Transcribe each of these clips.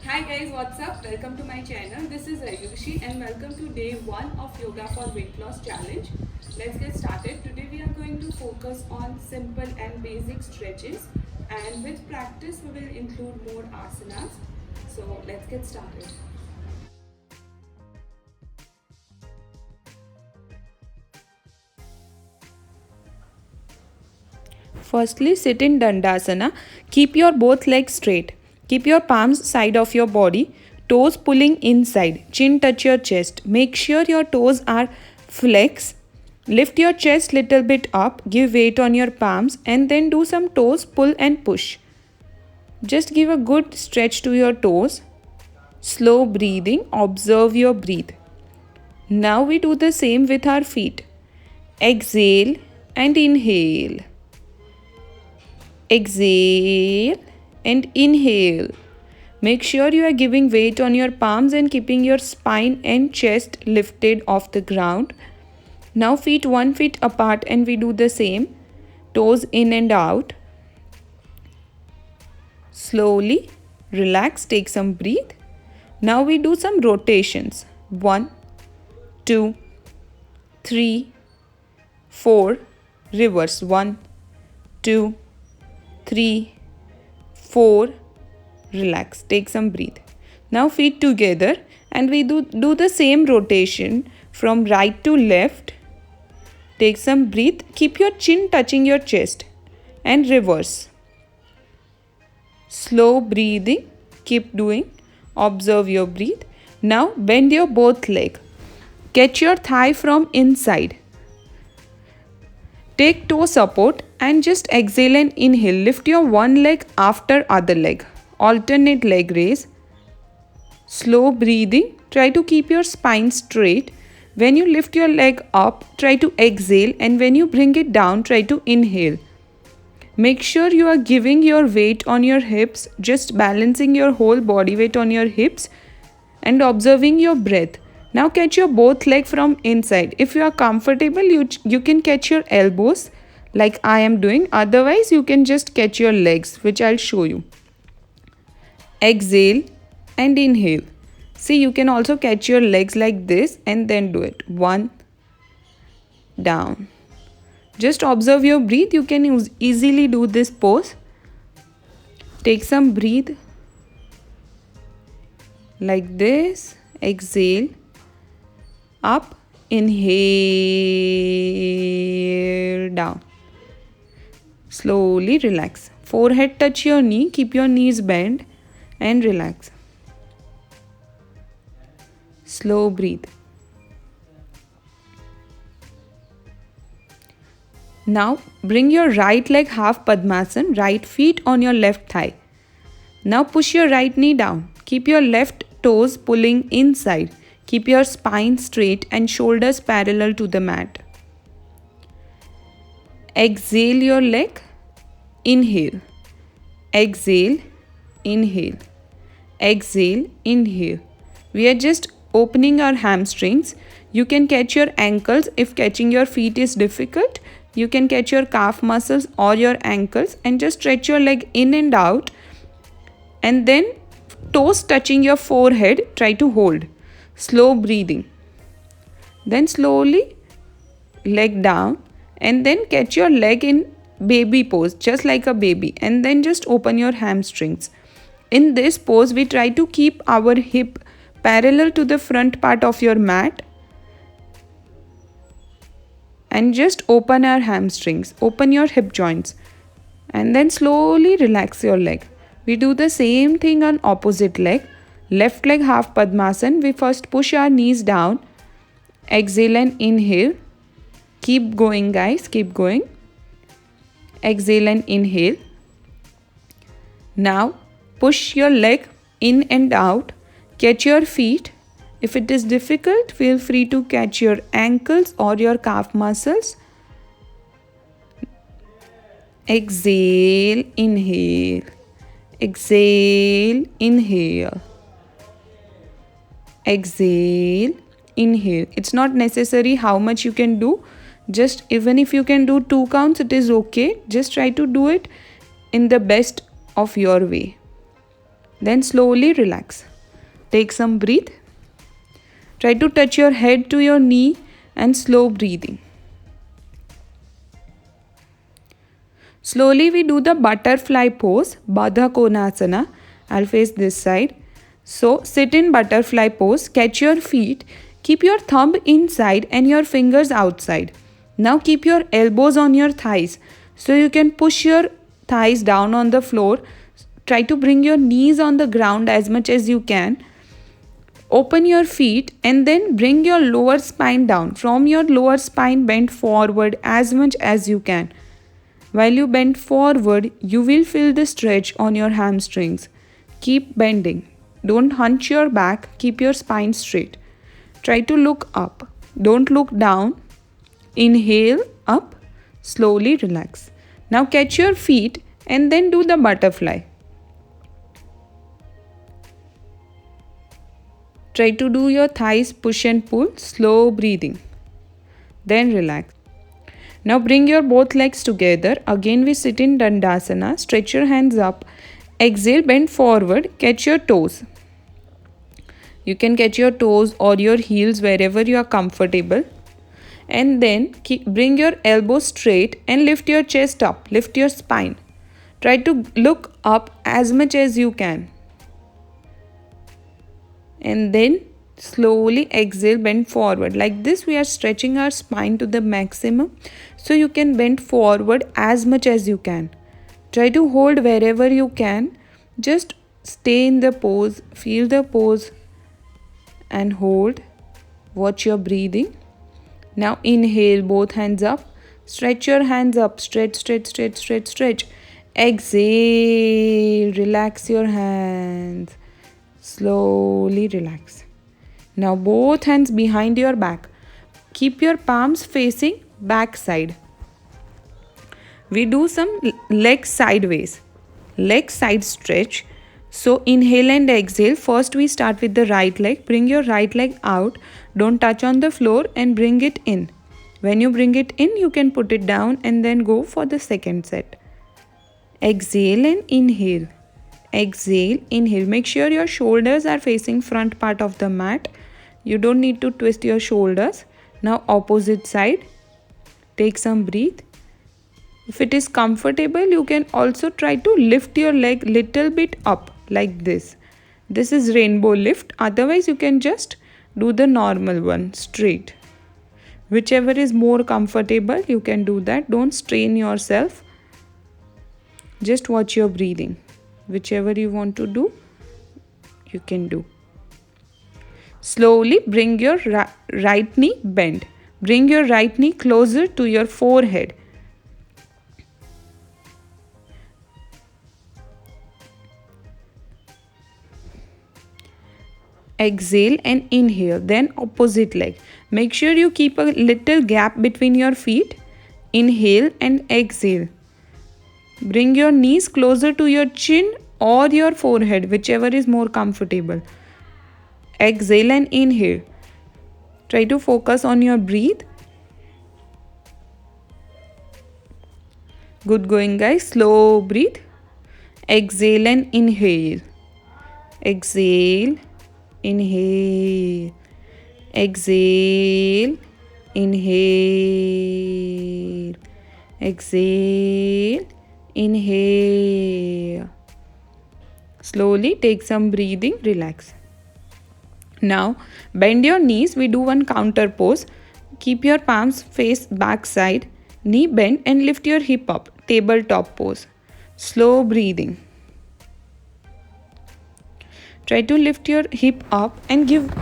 Hi guys, what's up? Welcome to my channel. This is Ayushi and welcome to day 1 of Yoga for Weight Loss Challenge. Let's get started. Today we are going to focus on simple and basic stretches, and with practice we will include more asanas. So let's get started. Firstly, sit in Dandasana. Keep your both legs straight. Keep your palms side of your body, toes pulling inside, chin touch your chest. Make sure your toes are flexed. Lift your chest little bit up, give weight on your palms and then do some toes pull and push. Just give a good stretch to your toes. Slow breathing, observe your breath. Now we do the same with our feet. Exhale and inhale. Exhale and inhale. Make sure you are giving weight on your palms and keeping your spine and chest lifted off the ground. Now feet 1 feet apart and we do the same. Toes in and out. Slowly relax, take some breath. Now we do some rotations. 1, 2, 3, 4. Reverse. 1, 2, 3, 4. Relax, take some breath. Now feet together and we do the same rotation from right to left. Take some breath, keep your chin touching your chest and reverse. Slow breathing, keep doing, observe your breath. Now bend your both leg. Catch your thigh from inside. Take toe support and just exhale and inhale. Lift your one leg after other leg. Alternate leg raise. Slow breathing. Try to keep your spine straight. When you lift your leg up, try to exhale, and when you bring it down, try to inhale. Make sure you are giving your weight on your hips, just balancing your whole body weight on your hips and observing your breath. Now catch your both leg from inside. If you are comfortable, you can catch your elbows like I am doing. Otherwise, you can just catch your legs, which I'll show you. Exhale and inhale. See, you can also catch your legs like this and then do it. 1, down. Just observe your breath. You can easily do this pose. Take some breath like this. Exhale. Up. Inhale. Down. Slowly relax. Forehead touch your knee. Keep your knees bent and relax. Slow breathe. Now bring your right leg half Padmasana, right feet on your left thigh. Now push your right knee down. Keep your left toes pulling inside. Keep your spine straight and shoulders parallel to the mat. Exhale your leg. Inhale. Exhale. Inhale. Exhale. Inhale. We are just opening our hamstrings. You can catch your ankles. If catching your feet is difficult, you can catch your calf muscles or your ankles and just stretch your leg in and out. And then toes touching your forehead, try to hold. Slow breathing. Then slowly leg down and then catch your leg in baby pose, just like a baby, and then just open your hamstrings. In this pose, we try to keep our hip parallel to the front part of your mat and just open our hamstrings, open your hip joints and then slowly relax your leg. We do the same thing on opposite leg. Left leg half Padmasana. We first push our knees down. Exhale and inhale. Keep going guys, keep going. Exhale and inhale. Now push your leg in and out. Catch your feet. If it is difficult, feel free to catch your ankles or your calf muscles. Exhale, inhale. Exhale, inhale. Exhale, inhale. It's not necessary how much you can do. Just even if you can do 2 counts, it is okay. Just try to do it in the best of your way. Then slowly relax. Take some breath. Try to touch your head to your knee and slow breathing. Slowly we do the butterfly pose, Baddha Konasana. I'll face this side. So sit in butterfly pose, catch your feet, keep your thumb inside and your fingers outside. Now keep your elbows on your thighs so you can push your thighs down on the floor. Try to bring your knees on the ground as much as you can. Open your feet and then bring your lower spine down. From your lower spine, bend forward as much as you can. While you bend forward, you will feel the stretch on your hamstrings. Keep bending. Don't hunch your back, keep your spine straight. Try to look up. Don't look down. Inhale, up. Slowly relax. Now catch your feet and then do the butterfly. Try to do your thighs push and pull, slow breathing. Then relax. Now bring your both legs together. Again we sit in Dandasana. Stretch your hands up. Exhale, bend forward. Catch your toes. You can catch your toes or your heels wherever you are comfortable. And then bring your elbows straight and lift your chest up. Lift your spine. Try to look up as much as you can. And then slowly exhale, bend forward. Like this we are stretching our spine to the maximum. So you can bend forward as much as you can. Try to hold wherever you can. Just stay in the pose, feel the pose and hold. Watch your breathing. Now inhale, both hands up. Stretch your hands up. Stretch, stretch, stretch, stretch, stretch. Exhale, relax your hands. Slowly relax. Now both hands behind your back. Keep your palms facing back side. We do some leg sideways. Leg side stretch. So inhale and exhale. First we start with the right leg. Bring your right leg out. Don't touch on the floor and bring it in. When you bring it in, you can put it down and then go for the second set. Exhale and inhale. Exhale, inhale. Make sure your shoulders are facing front part of the mat. You don't need to twist your shoulders. Now opposite side. Take some breath. If it is comfortable, you can also try to lift your leg little bit up like this. This is rainbow lift. Otherwise, you can just do the normal one, straight. Whichever is more comfortable, you can do that. Don't strain yourself. Just watch your breathing. Whichever you want to do, you can do. Slowly bring your right knee bend. Bring your right knee closer to your forehead. Exhale and inhale. Then opposite leg. Make sure you keep a little gap between your feet. Inhale and exhale. Bring your knees closer to your chin or your forehead, whichever is more comfortable. Exhale and inhale. Try to focus on your breath. Good going, guys. Slow breathe. Exhale and inhale. Exhale. Inhale. Exhale. Inhale. Exhale. Inhale. Slowly take some breathing. Relax. Now bend your knees. We do one counter pose. Keep your palms face back side. Knee bend and lift your hip up. Tabletop pose. Slow breathing. Try to lift your hip up and give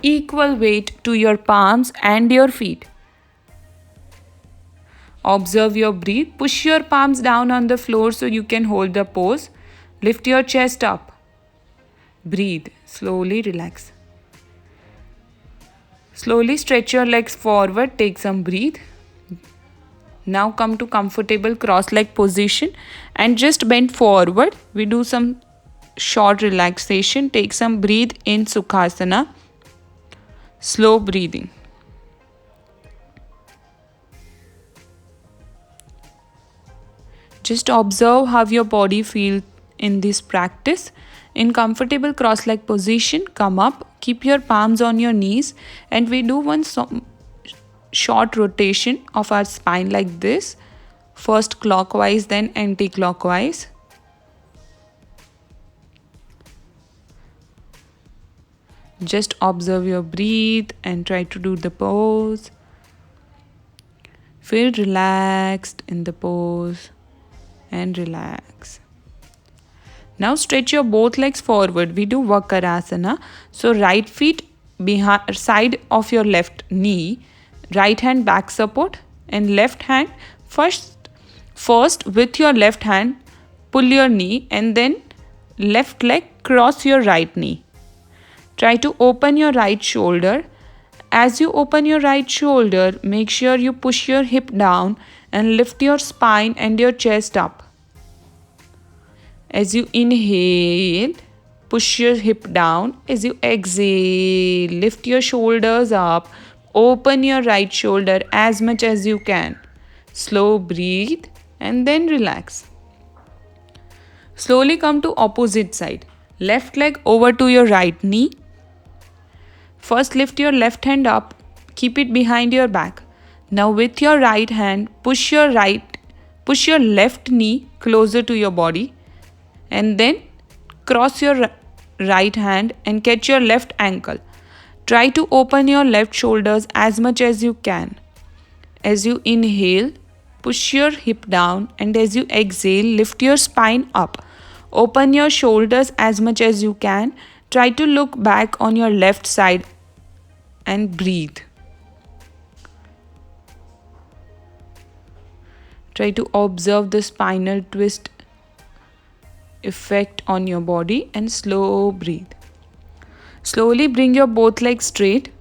equal weight to your palms and your feet. Observe your breath. Push your palms down on the floor so you can hold the pose. Lift your chest up. Breathe. Slowly relax. Slowly stretch your legs forward. Take some breath. Now come to comfortable cross-leg position and just bend forward. We do some short relaxation. Take some breath in Sukhasana. Slow breathing. Just observe how your body feels in this practice In comfortable cross-leg position, come up, keep your palms on your knees, and we do one short rotation of our spine like this. First clockwise, then anti-clockwise. Just observe your breath and try to do the pose. Feel relaxed in the pose and relax. Now stretch your both legs forward. We do Vakrasana. So right feet behind side of your left knee, right hand back support, and left hand first with your left hand pull your knee, and then left leg cross your right knee. Try to open your right shoulder. As you open your right shoulder, make sure you push your hip down and lift your spine and your chest up. As you inhale, push your hip down. As you exhale, lift your shoulders up. Open your right shoulder as much as you can. Slow breathe and then relax. Slowly come to opposite side. Left leg over to your right knee. First lift your left hand up, keep it behind your back. Now with your right hand, push your left knee closer to your body, and then cross your right hand and catch your left ankle. Try to open your left shoulders as much as you can. As you inhale, push your hip down, and as you exhale, lift your spine up. Open your shoulders as much as you can. Try to look back on your left side and breathe. Try to observe the spinal twist effect on your body and slow breathe. Slowly bring your both legs straight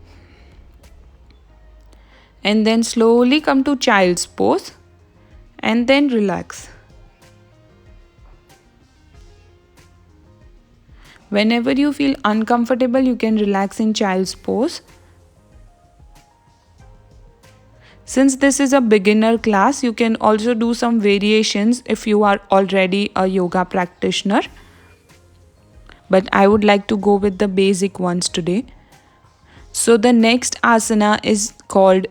and then slowly come to child's pose and then relax. Whenever you feel uncomfortable, you can relax in child's pose. Since this is a beginner class, you can also do some variations if you are already a yoga practitioner. But I would like to go with the basic ones today. So the next asana is called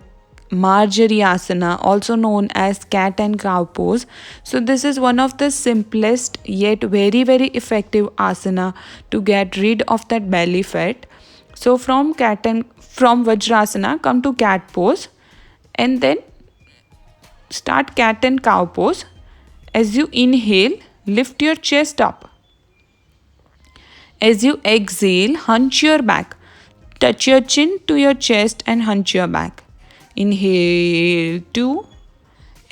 Marjari Asana, also known as cat and cow pose. So this is one of the simplest yet very effective asana to get rid of that belly fat. So from Vajrasana, come to cat pose and then start cat and cow pose. As you inhale, lift your chest up. As you exhale, hunch your back. Touch your chin to your chest and hunch your back. Inhale 2,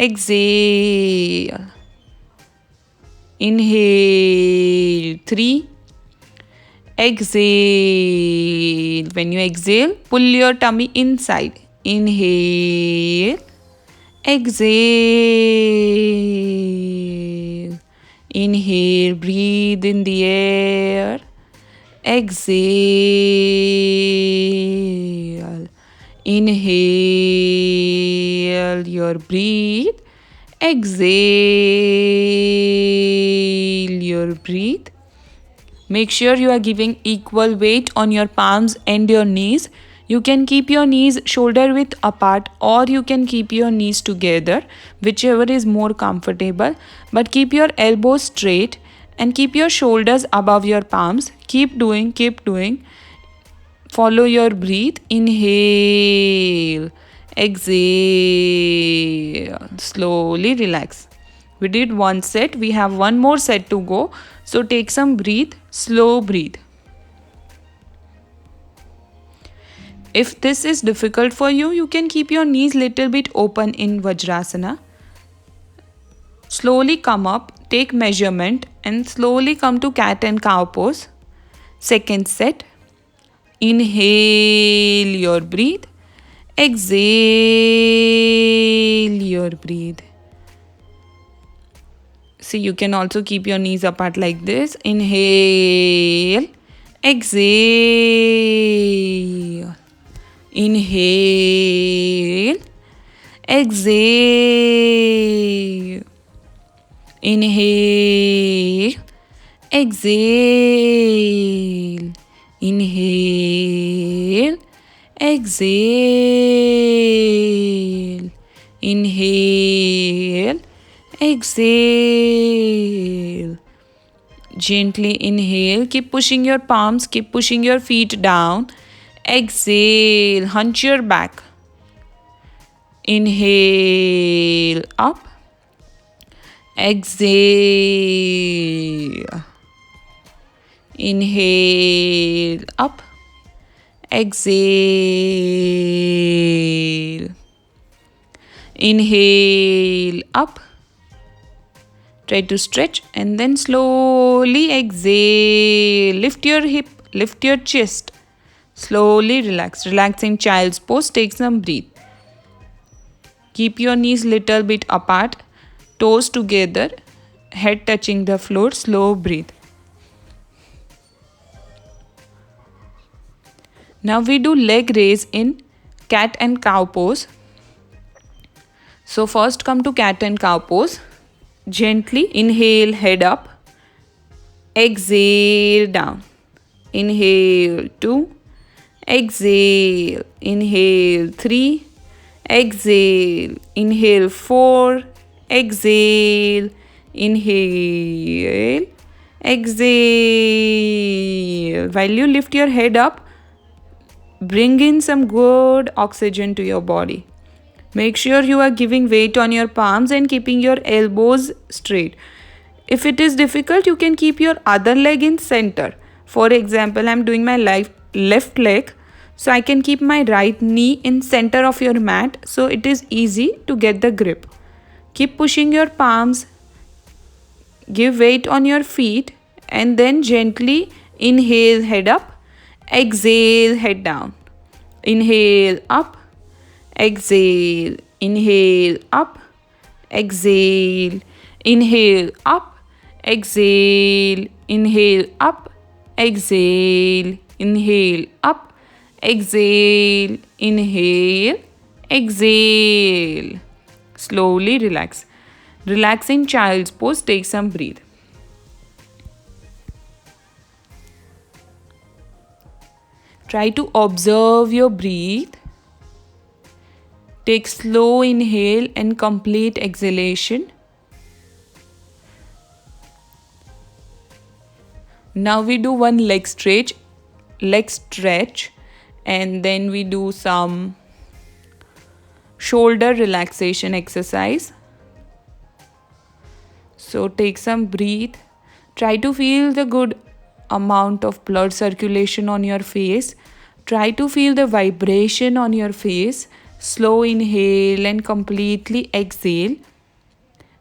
exhale. Inhale 3, exhale. When you exhale, pull your tummy inside. Inhale, exhale. Inhale, breathe in the air. Exhale. Inhale your breathe. Exhale your breathe. Make sure you are giving equal weight on your palms and your knees. You can keep your knees shoulder width apart or you can keep your knees together, whichever is more comfortable. But keep your elbows straight and keep your shoulders above your palms. Keep doing. Follow your breath. Inhale, exhale. Slowly relax. We did one set. We have one more set to go. So take some breath. Slow breathe. If this is difficult for you, you can keep your knees little bit open in Vajrasana. Slowly come up, take measurement and slowly come to cat and cow pose. Second set. Inhale your breathe. Exhale your breathe. See, you can also keep your knees apart like this. Inhale, exhale. Inhale, exhale. Inhale, exhale, inhale, exhale, inhale, exhale. Gently inhale, keep pushing your palms, keep pushing your feet down. Exhale, hunch your back. Inhale, up. Exhale. Inhale, up. Exhale. Inhale, up. Try to stretch and then slowly exhale. Lift your hip, lift your chest. Slowly relax. Relax in child's pose. Take some breath. Keep your knees little bit apart. Toes together. Head touching the floor. Slow breathe. Now we do leg raise in cat and cow pose. So first come to cat and cow pose. Gently inhale, head up. Exhale, down. Inhale, 2. Exhale. Inhale, 3. Exhale. Inhale, 4. Exhale. Inhale. Exhale. While you lift your head up, bring in some good oxygen to your body. Make sure you are giving weight on your palms and keeping your elbows straight. If it is difficult, you can keep your other leg in center. For example, I am doing my left leg. So I can keep my right knee in center of your mat. So it is easy to get the grip. Keep pushing your palms. Give weight on your feet. And then gently inhale, head up. Exhale, head down. Inhale, up. Exhale, inhale, up. Exhale, inhale, up. Exhale, inhale, up. Exhale, inhale, up. Exhale, inhale, exhale. Slowly relax. Relax in child's pose. Take some breath. Try to observe your breath. Take slow inhale and complete exhalation. Now we do one leg stretch, and then we do some shoulder relaxation exercise. So take some breath. Try to feel the good amount of blood circulation on your face. Try to feel the vibration on your face. Slow inhale and completely exhale.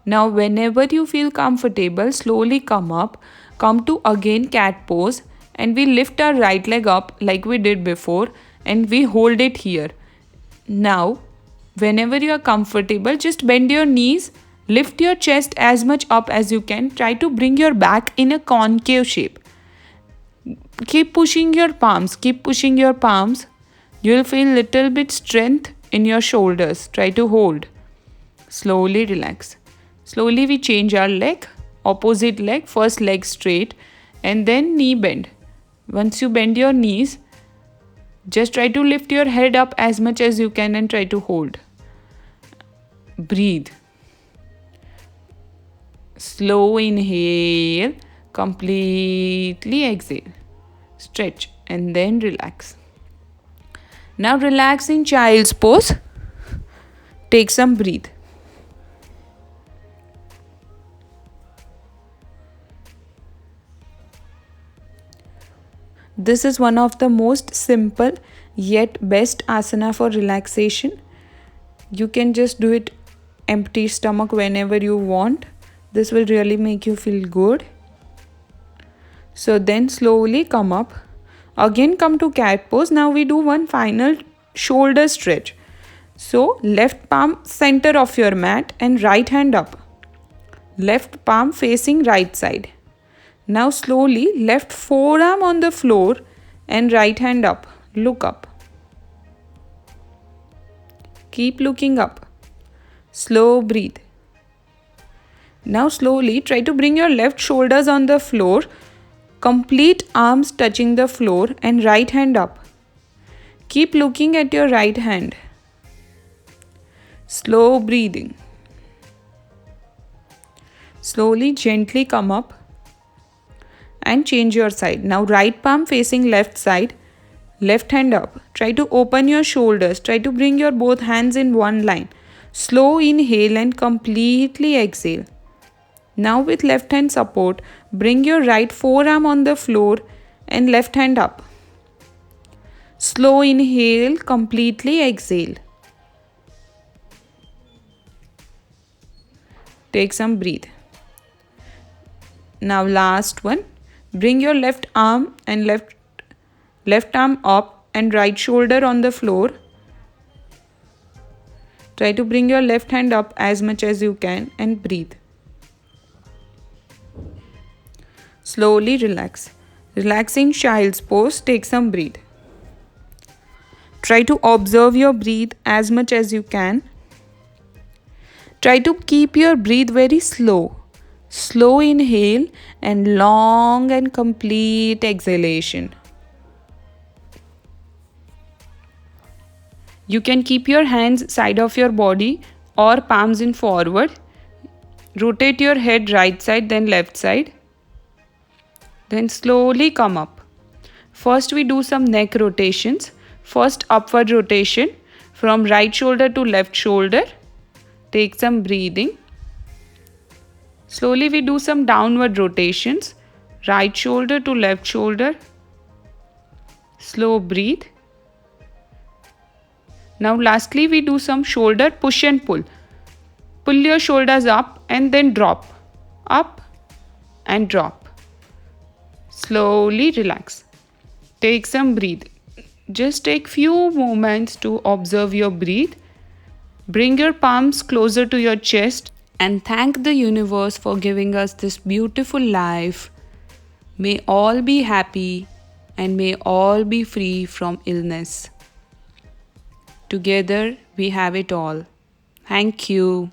Now whenever you feel comfortable, slowly come up. Come to again cat pose and we lift our right leg up like we did before and we hold it here. Now whenever you are comfortable, just bend your knees. Lift your chest as much up as you can. Try to bring your back in a concave shape. Keep pushing your palms. Keep pushing your palms. You will feel little bit strength in your shoulders. Try to hold. Slowly relax. Slowly we change our leg. Opposite leg. First leg straight. And then knee bend. Once you bend your knees, just try to lift your head up as much as you can and try to hold. Breathe. Slow inhale. Completely exhale. Stretch and then relax. Now relax in child's pose. Take some breath. This is one of the most simple yet best asana for relaxation. You can just do it empty stomach whenever you want. This will really make you feel good. So then slowly come up. Again come to cat pose. Now we do one final shoulder stretch. So left palm center of your mat and right hand up. Left palm facing right side. Now slowly left forearm on the floor and right hand up. Look up. Keep looking up. Slow breathe. Now slowly try to bring your left shoulders on the floor. Complete arms touching the floor and right hand up. Keep looking at your right hand. Slow breathing. Slowly, gently come up and change your side. Now right palm facing left side, left hand up. Try to open your shoulders. Try to bring your both hands in one line. Slow inhale and completely exhale. Now with left hand support, bring your right forearm on the floor and left hand up. Slow inhale, completely exhale. Take some breathe. Now last one. Bring your left arm and left arm up and right shoulder on the floor. Try to bring your left hand up as much as you can and breathe. Slowly relax. Relaxing child's pose, take some breathe. Try to observe your breath as much as you can. Try to keep your breath very slow. Slow inhale and long and complete exhalation. You can keep your hands side of your body or palms in forward. Rotate your head right side then left side. Then slowly come up. First we do some neck rotations. First upward rotation from right shoulder to left shoulder. Take some breathing. Slowly we do some downward rotations. Right shoulder to left shoulder. Slow breathe. Now lastly we do some shoulder push and pull. Pull your shoulders up and then drop. Up and drop. Slowly relax. Take some breathe. Just take few moments to observe your breath. Bring your palms closer to your chest and thank the universe for giving us this beautiful life. May all be happy and may all be free from illness. Together we have it all. Thank you.